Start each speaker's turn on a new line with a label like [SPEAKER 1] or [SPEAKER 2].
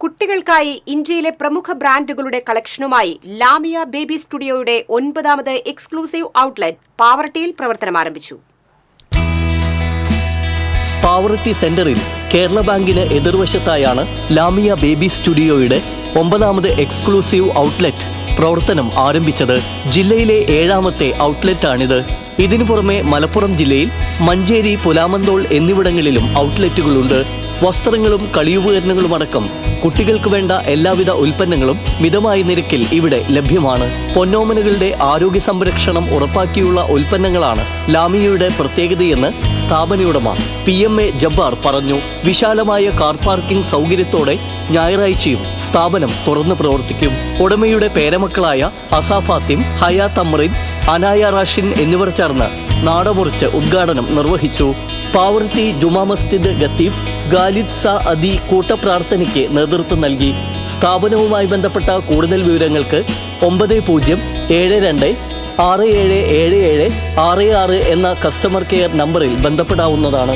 [SPEAKER 1] കുട്ടികൾക്കായി ഇന്ത്യയിലെ പ്രമുഖ ബ്രാൻഡുകളുടെ കളക്ഷനുമായി ലാമിയ ബേബി സ്റ്റുഡിയോയുടെ 9ാമത് എക്സ്ക്ലൂസീവ് ഔട്ട്ലെറ്റ് പാവറട്ടിയിൽ പ്രവർത്തനം ആരംഭിച്ചു.
[SPEAKER 2] പാവറട്ടി സെന്ററിൽ കേരള ബാങ്കിന് എതിർവശത്തായാണ് ലാമിയ ബേബി സ്റ്റുഡിയോയുടെ 9ാമത് എക്സ്ക്ലൂസീവ് ഔട്ട്ലെറ്റ് പ്രവർത്തനം ആരംഭിച്ചത്. ജില്ലയിലെ 7ാമത്തെ ഔട്ട്ലെറ്റാണിത്. ഇതിനു പുറമെ മലപ്പുറം ജില്ലയിൽ മഞ്ചേരി, പുലാമന്തോൾ എന്നിവിടങ്ങളിലും ഔട്ട്ലെറ്റുകളുണ്ട്. വസ്ത്രങ്ങളും കളിയുപകരണങ്ങളുമടക്കം കുട്ടികൾക്ക് വേണ്ട എല്ലാവിധ ഉൽപ്പന്നങ്ങളും മിതമായ നിരക്കിൽ ഇവിടെ ലഭ്യമാണ്. പൊന്നോമനകളുടെ ആരോഗ്യ സംരക്ഷണം ഉറപ്പാക്കിയുള്ള ഉൽപ്പന്നങ്ങളാണ് ലാമിയയുടെ പ്രത്യേകതയെന്ന് സ്ഥാപനയുടമ PMA ജബ്ബാർ പറഞ്ഞു. വിശാലമായ കാർ പാർക്കിംഗ് സൗകര്യത്തോടെ ഞായറാഴ്ചയും സ്ഥാപനം തുറന്നു പ്രവർത്തിക്കും. ഉടമയുടെ പേരമക്കളായ അസാഫാത്തിം, ഹയാത്ത് അമ്രിൻ, അനായ റാഷിൻ എന്നിവർ ചേർന്ന് നാടമുറിച്ച് ഉദ്ഘാടനം നിർവഹിച്ചു. പാവറട്ടി ജുമാ മസ്ജിദ് ഖത്തീബ് ഖാലിദ് സ അദി കൂട്ടപ്രാർത്ഥനയ്ക്ക് നേതൃത്വം നൽകി. സ്ഥാപനവുമായി ബന്ധപ്പെട്ട കൂടുതൽ വിവരങ്ങൾക്ക് 9072677766 എന്ന കസ്റ്റമർ കെയർ നമ്പറിൽ ബന്ധപ്പെടാവുന്നതാണ്.